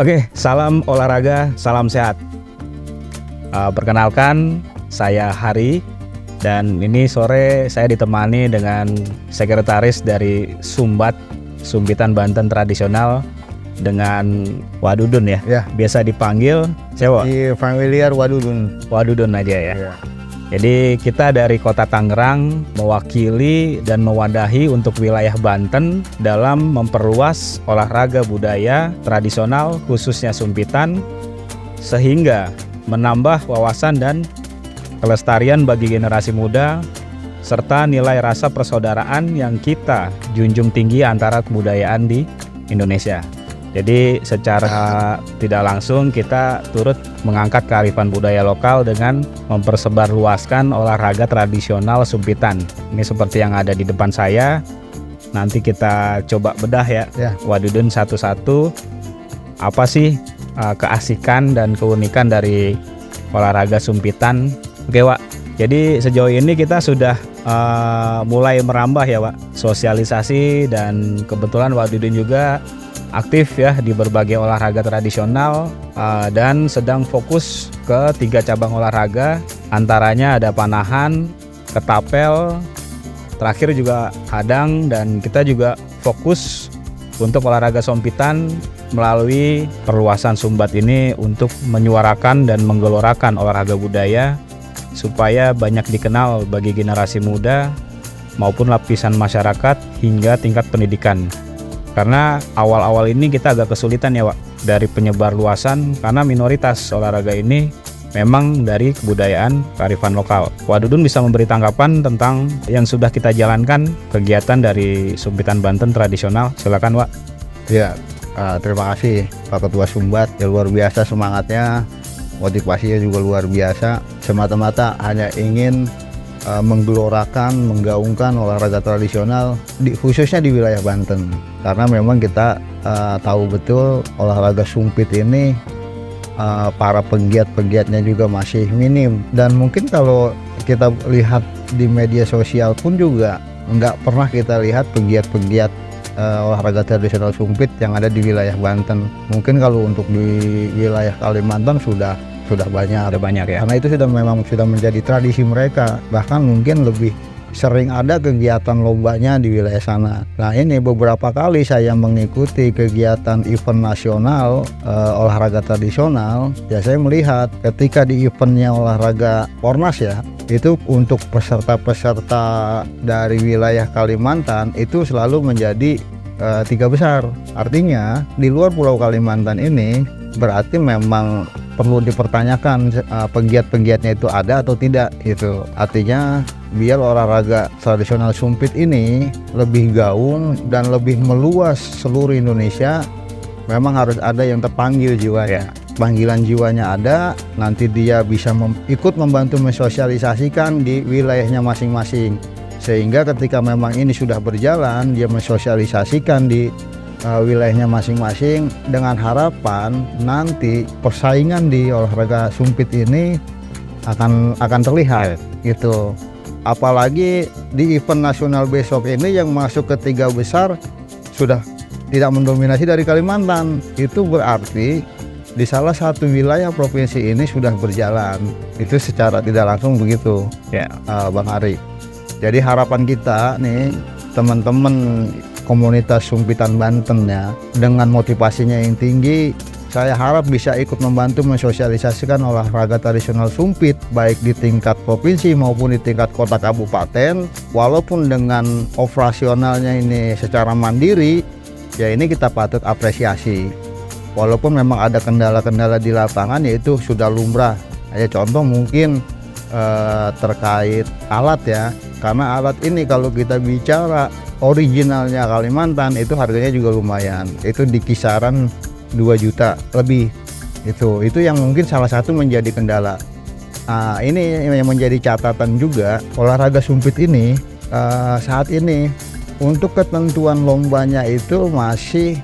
Oke, salam olahraga, salam sehat. Perkenalkan, saya Hari, dan ini sore saya ditemani dengan sekretaris dari Sumbat, Sumpitan Banten Tradisional, dengan Wadudun ya. Ya. Biasa dipanggil siapa? Di familiar Wadudun. Wadudun aja ya. Ya. Jadi kita dari Kota Tangerang mewakili dan mewadahi untuk wilayah Banten dalam memperluas olahraga budaya tradisional khususnya Sumpitan, sehingga menambah wawasan dan kelestarian bagi generasi muda serta nilai rasa persaudaraan yang kita junjung tinggi antara kebudayaan di Indonesia. Jadi secara tidak langsung kita turut mengangkat kearifan budaya lokal dengan mempersebarluaskan olahraga tradisional Sumpitan. Ini seperti yang ada di depan saya. Nanti kita coba bedah ya, Wadudun satu-satu. Apa sih keasikan dan keunikan dari olahraga Sumpitan? Oke Wak, jadi sejauh ini kita sudah mulai merambah ya Wak, sosialisasi, dan kebetulan Wadudun juga aktif ya di berbagai olahraga tradisional dan sedang fokus ke 3 cabang olahraga, antaranya ada panahan, ketapel, terakhir juga hadang, dan kita juga fokus untuk olahraga Sumpitan melalui perluasan Sumbat ini untuk menyuarakan dan menggelorakan olahraga budaya supaya banyak dikenal bagi generasi muda maupun lapisan masyarakat hingga tingkat pendidikan. Karena awal-awal ini kita agak kesulitan ya Wak, dari penyebar luasan, karena minoritas olahraga ini memang dari kebudayaan kearifan lokal. Wadudun bisa memberi tanggapan tentang yang sudah kita jalankan kegiatan dari Sumpitan Banten Tradisional. Silakan Wak. Ya, terima kasih Pak Ketua Sumbat, ya luar biasa semangatnya, motivasinya juga luar biasa. Semata-mata hanya ingin menggelorakan, menggaungkan olahraga tradisional khususnya di wilayah Banten, karena memang kita tahu betul olahraga sumpit ini para penggiat-penggiatnya juga masih minim, dan mungkin kalau kita lihat di media sosial pun juga nggak pernah kita lihat penggiat-penggiat olahraga tradisional sumpit yang ada di wilayah Banten. Mungkin kalau untuk di wilayah Kalimantan sudah banyak ya, karena itu memang sudah menjadi tradisi mereka, bahkan mungkin lebih sering ada kegiatan lombanya di wilayah sana. Nah, ini beberapa kali saya mengikuti kegiatan event nasional olahraga tradisional, ya saya melihat ketika di eventnya olahraga Pornas ya, itu untuk peserta-peserta dari wilayah Kalimantan itu selalu menjadi 3 besar. Artinya di luar Pulau Kalimantan ini berarti memang perlu dipertanyakan penggiat-penggiatnya itu ada atau tidak gitu. Artinya biar olahraga tradisional sumpit ini lebih gaung dan lebih meluas seluruh Indonesia, memang harus ada yang terpanggil jiwanya. Panggilan jiwanya ada, nanti dia bisa ikut membantu mensosialisasikan di wilayahnya masing-masing, sehingga ketika memang ini sudah berjalan, dia mensosialisasikan di wilayahnya masing-masing, dengan harapan nanti persaingan di olahraga sumpit ini akan terlihat gitu. Apalagi di event nasional besok ini yang masuk ke 3 besar sudah tidak mendominasi dari Kalimantan. Itu berarti di salah satu wilayah provinsi ini sudah berjalan. Itu secara tidak langsung begitu ya, Bang Ari. Jadi harapan kita nih teman-teman komunitas Sumpitan Banten ya, dengan motivasinya yang tinggi, saya harap bisa ikut membantu mensosialisasikan olahraga tradisional sumpit baik di tingkat provinsi maupun di tingkat kota kabupaten. Walaupun dengan operasionalnya ini secara mandiri, ya ini kita patut apresiasi. Walaupun memang ada kendala-kendala di lapangan, yaitu sudah lumrah. Ya contoh mungkin terkait alat ya, karena alat ini kalau kita bicara originalnya Kalimantan itu harganya juga lumayan, itu di kisaran 2 juta lebih. Itu yang mungkin salah satu menjadi kendala. Nah, ini yang menjadi catatan juga, olahraga sumpit ini saat ini untuk ketentuan lombanya itu masih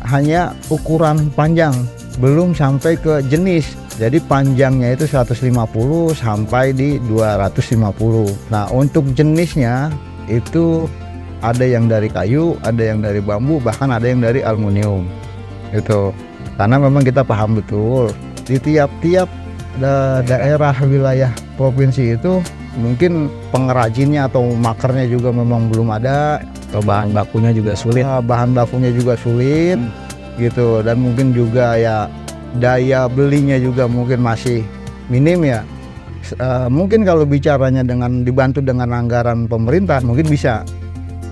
hanya ukuran panjang, belum sampai ke jenis. Jadi panjangnya itu 150 sampai di 250. Nah, untuk jenisnya itu ada yang dari kayu, ada yang dari bambu, bahkan ada yang dari aluminium. Itu. Karena memang kita paham betul di tiap-tiap daerah wilayah provinsi itu mungkin pengrajinnya atau makernya juga memang belum ada, atau bahan bakunya juga sulit. bahan bakunya juga sulit gitu, dan mungkin juga ya daya belinya juga mungkin masih minim ya. Mungkin kalau bicaranya dengan dibantu dengan anggaran pemerintah mungkin bisa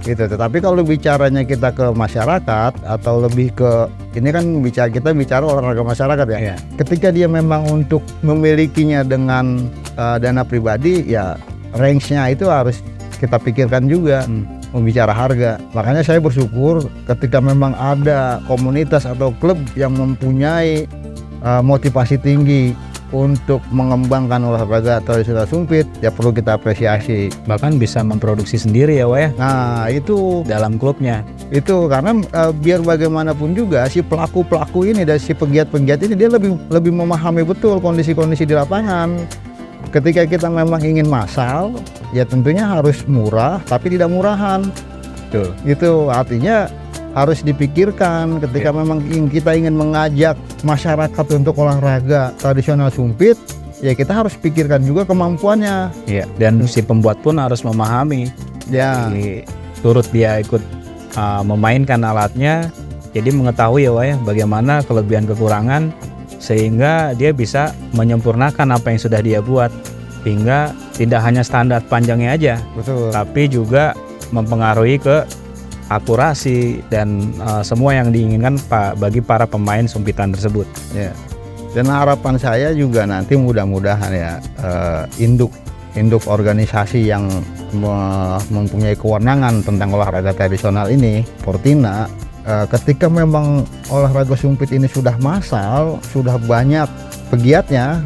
gitu, tetapi kalau bicaranya kita ke masyarakat atau lebih ke ini kan kita bicara olahraga masyarakat ya. Iya. Ketika dia memang untuk memilikinya dengan dana pribadi ya, range-nya itu harus kita pikirkan juga. Membicara harga. Makanya saya bersyukur ketika memang ada komunitas atau klub yang mempunyai motivasi tinggi untuk mengembangkan olahraga tradisional sumpit, ya perlu kita apresiasi. Bahkan bisa memproduksi sendiri ya Wak ya, Nah itu dalam klubnya. Itu karena biar bagaimanapun juga si pelaku-pelaku ini dan si pegiat-pegiat ini dia lebih memahami betul kondisi-kondisi di lapangan. Ketika kita memang ingin massal, ya tentunya harus murah tapi tidak murahan. Tuh. Itu artinya harus dipikirkan ketika memang kita ingin mengajak masyarakat untuk olahraga tradisional sumpit, ya kita harus pikirkan juga kemampuannya. Iya. Dan si pembuat pun harus memahami. Ya. Jadi, turut dia ikut memainkan alatnya, jadi mengetahui ya Wak ya bagaimana kelebihan kekurangan, sehingga dia bisa menyempurnakan apa yang sudah dia buat, hingga tidak hanya standar panjangnya aja, Betul. tapi juga mempengaruhi ke akurasi dan semua yang diinginkan bagi para pemain sumpitan tersebut. Ya. Dan harapan saya juga nanti mudah-mudahan ya induk organisasi yang mempunyai kewenangan tentang olahraga tradisional ini, Fortina, ketika memang olahraga sumpit ini sudah massal, sudah banyak pegiatnya,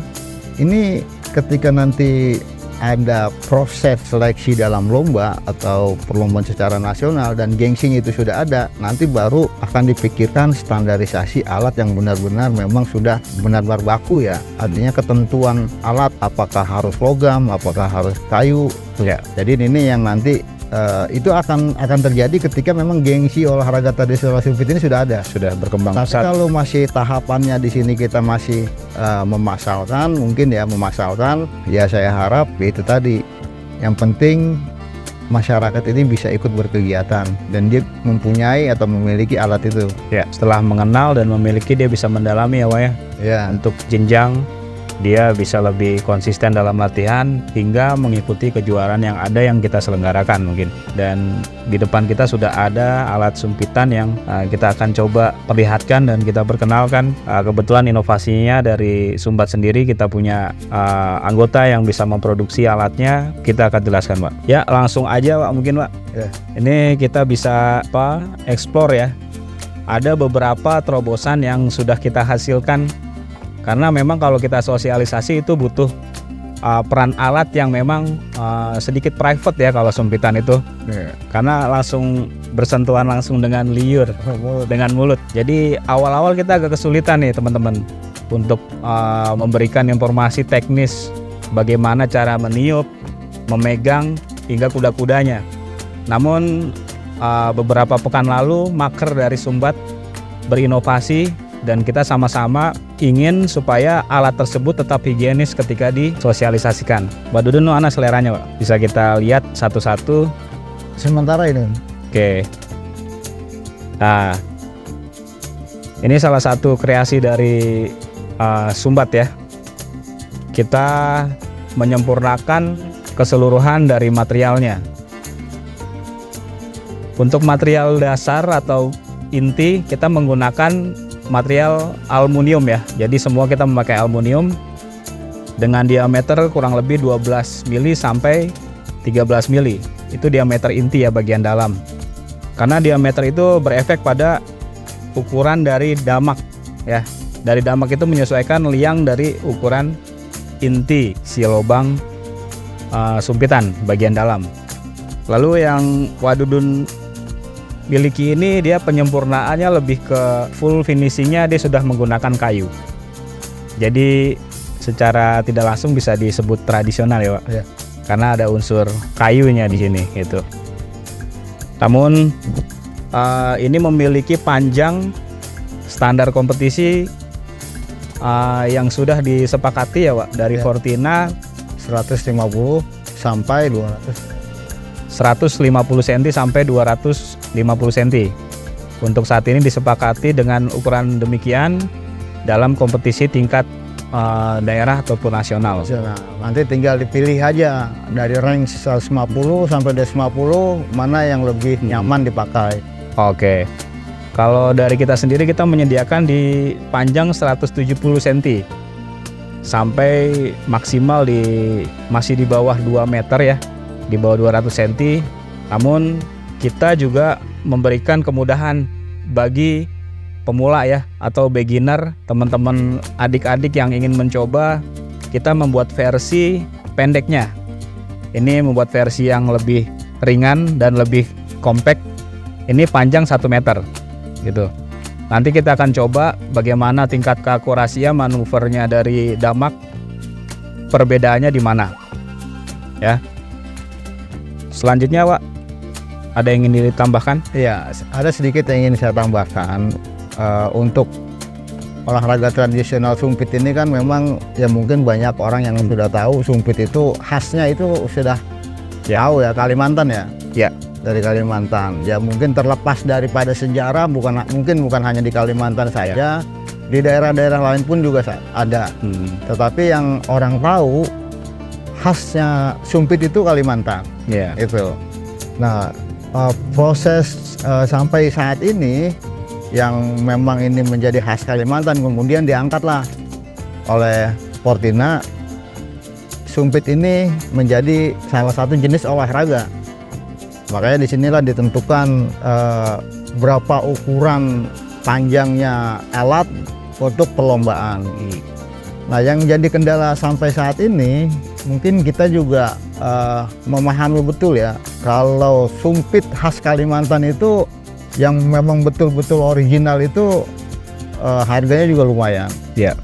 ini ketika nanti ada proses seleksi dalam lomba atau perlombaan secara nasional dan gengsinya itu sudah ada, nanti baru akan dipikirkan standarisasi alat yang benar-benar memang sudah benar-benar baku ya. Artinya ketentuan alat, apakah harus logam, apakah harus kayu ya. Jadi ini yang nanti itu akan terjadi ketika memang gengsi olahraga tradisional sumpit ini sudah ada, Sudah berkembang tapi pesat. kalau masih tahapannya di sini kita masih memasalkan, ya saya harap itu tadi, yang penting masyarakat ini bisa ikut berkegiatan dan dia mempunyai atau memiliki alat itu. Ya, setelah mengenal dan memiliki, dia bisa mendalami ya Wak ya. Ya, Untuk jenjang dia bisa lebih konsisten dalam latihan hingga mengikuti kejuaraan yang ada yang kita selenggarakan mungkin. Dan di depan kita sudah ada alat sumpitan yang kita akan coba perlihatkan dan kita perkenalkan. Kebetulan inovasinya dari Sumbat sendiri, kita punya anggota yang bisa memproduksi alatnya. Kita akan jelaskan Pak. Ya langsung aja Pak, mungkin Pak. Ya. Ini kita bisa explore ya. Ada beberapa terobosan yang sudah kita hasilkan. Karena memang kalau kita sosialisasi itu butuh peran alat yang memang sedikit private ya kalau sumpitan itu. Karena langsung bersentuhan langsung dengan liur, dengan mulut. Jadi awal-awal kita agak kesulitan nih teman-teman untuk memberikan informasi teknis bagaimana cara meniup, memegang hingga kuda-kudanya. Namun beberapa pekan lalu maker dari Sumbat berinovasi dan kita sama-sama ingin supaya alat tersebut tetap higienis ketika disosialisasikan. Mbak Dudun, mana seleranya Pak? Bisa kita lihat satu-satu. sementara ini. Oke. Nah, ini salah satu kreasi dari Sumbat ya. Kita menyempurnakan keseluruhan dari materialnya. Untuk material dasar atau inti kita menggunakan material aluminium ya. Jadi semua kita memakai aluminium dengan diameter kurang lebih 12 mili sampai 13 mili. Itu diameter inti ya, bagian dalam. Karena diameter itu berefek pada ukuran dari damak ya. Dari damak itu menyesuaikan liang dari ukuran inti si lubang sumpitan bagian dalam. Lalu yang Wadudun miliki ini, dia penyempurnaannya lebih ke full finishingnya, dia sudah menggunakan kayu. Jadi secara tidak langsung bisa disebut tradisional ya Pak. Ya. Karena ada unsur kayunya di sini gitu. Namun ini memiliki panjang standar kompetisi yang sudah disepakati ya Pak dari Ya. Fortina 150 sampai 200. 150 cm sampai 250 cm. Untuk saat ini disepakati dengan ukuran demikian dalam kompetisi tingkat daerah ataupun nasional. Nah, nanti tinggal dipilih aja dari range 150 sampai 250 mana yang lebih nyaman dipakai. Oke. Kalau dari kita sendiri kita menyediakan di panjang 170 cm sampai maksimal masih di bawah 2 meter ya, di bawah 200 cm. Namun kita juga memberikan kemudahan bagi pemula ya atau beginner, teman-teman adik-adik yang ingin mencoba. Kita membuat versi pendeknya. Ini membuat versi yang lebih ringan dan lebih compact. Ini panjang 1 meter gitu. Nanti kita akan coba bagaimana tingkat keakurasian manuvernya dari damak, perbedaannya di mana ya. Selanjutnya Pak, ada yang ingin ditambahkan? Iya, ada sedikit yang ingin saya tambahkan. Untuk olahraga tradisional sumpit ini kan memang ya mungkin banyak orang yang sudah tahu sumpit itu khasnya itu sudah jauh ya, Kalimantan ya. Ya. Dari Kalimantan. Ya mungkin terlepas daripada sejarah, mungkin bukan hanya di Kalimantan saja, di daerah-daerah lain pun juga ada. Tetapi yang orang tahu khasnya sumpit itu Kalimantan. Ya. Itu. Nah, proses sampai saat ini yang memang ini menjadi khas Kalimantan kemudian diangkatlah oleh Fortina. Sumpit ini menjadi salah satu jenis olahraga. Makanya disinilah ditentukan berapa ukuran panjangnya alat untuk perlombaan. Nah, yang jadi kendala sampai saat ini mungkin kita juga memahami betul ya, kalau sumpit khas Kalimantan itu yang memang betul-betul original itu harganya juga lumayan. Ya.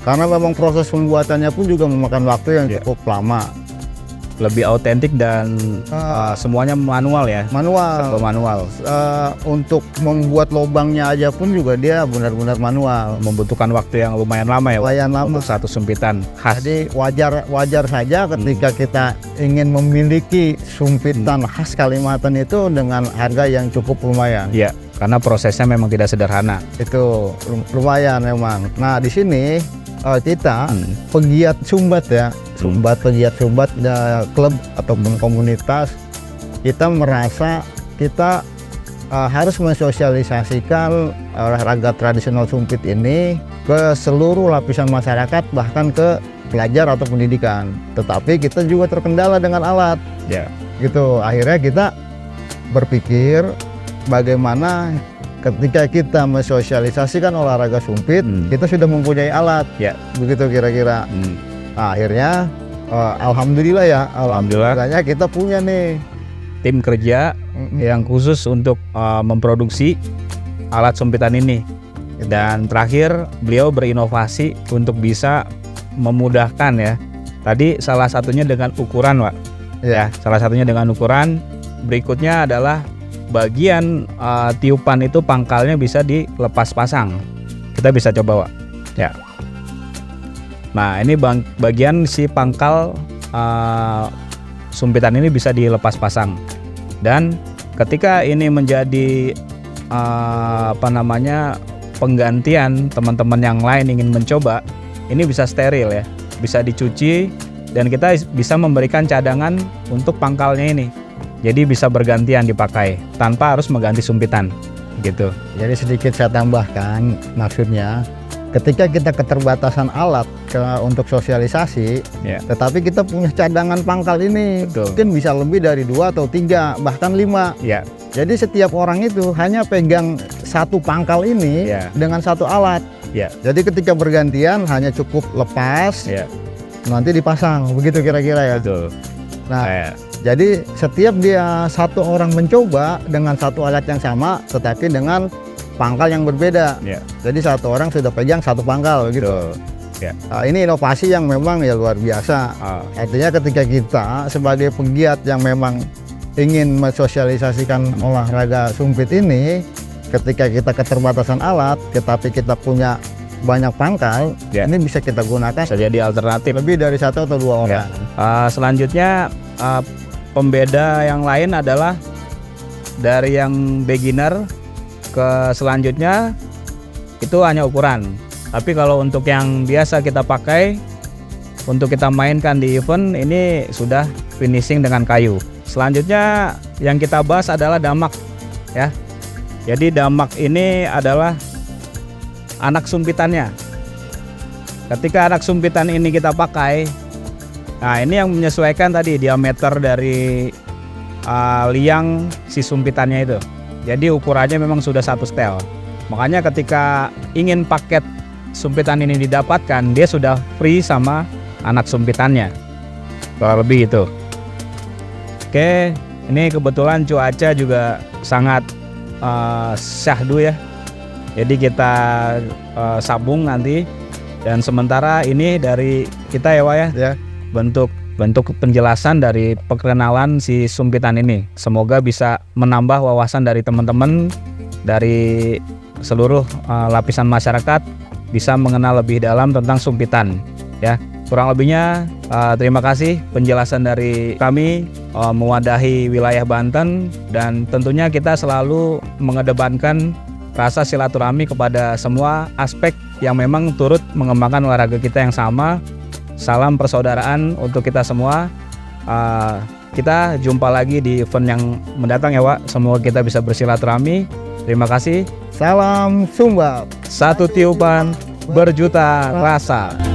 Karena memang proses pembuatannya pun juga memakan waktu yang cukup lama. Lebih autentik dan semuanya manual ya. Manual. Serba manual. Untuk membuat lubangnya aja pun juga dia benar-benar manual. Membutuhkan waktu yang lumayan lama ya. Lumayan lama. Untuk satu sumpitan khas. Jadi wajar saja ketika kita ingin memiliki sumpitan khas Kalimantan itu dengan harga yang cukup lumayan. Ya, karena prosesnya memang tidak sederhana. Itu lumayan memang. Nah, di sini kita pegiat sumbat ya, pegiat sumbat klub ataupun komunitas, kita merasa kita harus mensosialisasikan olahraga tradisional sumpit ini ke seluruh lapisan masyarakat, bahkan ke pelajar atau pendidikan. Tetapi kita juga terkendala dengan alat. Ya. Gitu. Akhirnya kita berpikir bagaimana ketika kita mensosialisasikan olahraga sumpit, kita sudah mempunyai alat. Ya. Begitu kira-kira. Nah, akhirnya alhamdulillah ya, alhamdulillahnya kita punya nih tim kerja yang khusus untuk memproduksi alat sumpitan ini. Dan terakhir beliau berinovasi untuk bisa memudahkan ya. Tadi salah satunya dengan ukuran, Pak. Ya, salah satunya dengan ukuran. Berikutnya adalah bagian tiupan itu pangkalnya bisa dilepas pasang. Kita bisa coba, Pak. Ya. Nah, ini bagian si pangkal sumpitan ini bisa dilepas pasang. Dan ketika ini menjadi penggantian teman-teman yang lain ingin mencoba, ini bisa steril ya, bisa dicuci dan kita bisa memberikan cadangan untuk pangkalnya ini. Jadi bisa bergantian dipakai tanpa harus mengganti sumpitan gitu. Jadi sedikit saya tambahkan, maksudnya ketika kita keterbatasan alat untuk sosialisasi, tetapi kita punya cadangan pangkal ini, mungkin bisa lebih dari 2 atau 3 bahkan 5. Jadi setiap orang itu hanya pegang satu pangkal ini dengan satu alat. Jadi ketika bergantian hanya cukup lepas, nanti dipasang, begitu kira-kira ya. Nah, jadi setiap dia satu orang mencoba dengan satu alat yang sama, tetapi dengan pangkal yang berbeda. Jadi satu orang sudah pegang satu pangkal gitu. Nah, ini inovasi yang memang ya luar biasa. Artinya ketika kita sebagai pegiat yang memang ingin mensosialisasikan olahraga sumpit ini, ketika kita keterbatasan alat, tetapi kita punya banyak pangkal, Ya. ini bisa kita gunakan Bisa jadi alternatif. lebih dari 1 atau 2 orang. Selanjutnya pembeda yang lain adalah dari yang beginner ke selanjutnya itu hanya ukuran. Tapi kalau untuk yang biasa kita pakai untuk kita mainkan di event, ini sudah finishing dengan kayu. Selanjutnya yang kita bahas adalah damak ya. Jadi damak ini adalah anak sumpitannya. Ketika anak sumpitan ini kita pakai, nah ini yang menyesuaikan tadi diameter dari liang si sumpitannya itu. Jadi ukurannya memang sudah satu setel. Makanya ketika ingin paket sumpitan ini didapatkan, dia sudah free sama anak sumpitannya. Kurang lebih itu. Oke, ini kebetulan cuaca juga sangat syahdu ya. Jadi kita sabung nanti. Dan sementara ini dari kita ya Wak ya, Ya. bentuk penjelasan dari perkenalan si sumpitan ini. Semoga bisa menambah wawasan dari teman-teman dari seluruh lapisan masyarakat bisa mengenal lebih dalam tentang sumpitan ya. Kurang lebihnya terima kasih penjelasan dari kami mewadahi wilayah Banten, dan tentunya kita selalu mengedepankan rasa silaturahmi kepada semua aspek yang memang turut mengembangkan olahraga kita yang sama. Salam persaudaraan untuk kita semua. Kita jumpa lagi di event yang mendatang ya Wak. Semoga kita bisa bersilaturahmi. Terima kasih. Salam Sumbat. Satu tiupan berjuta rasa.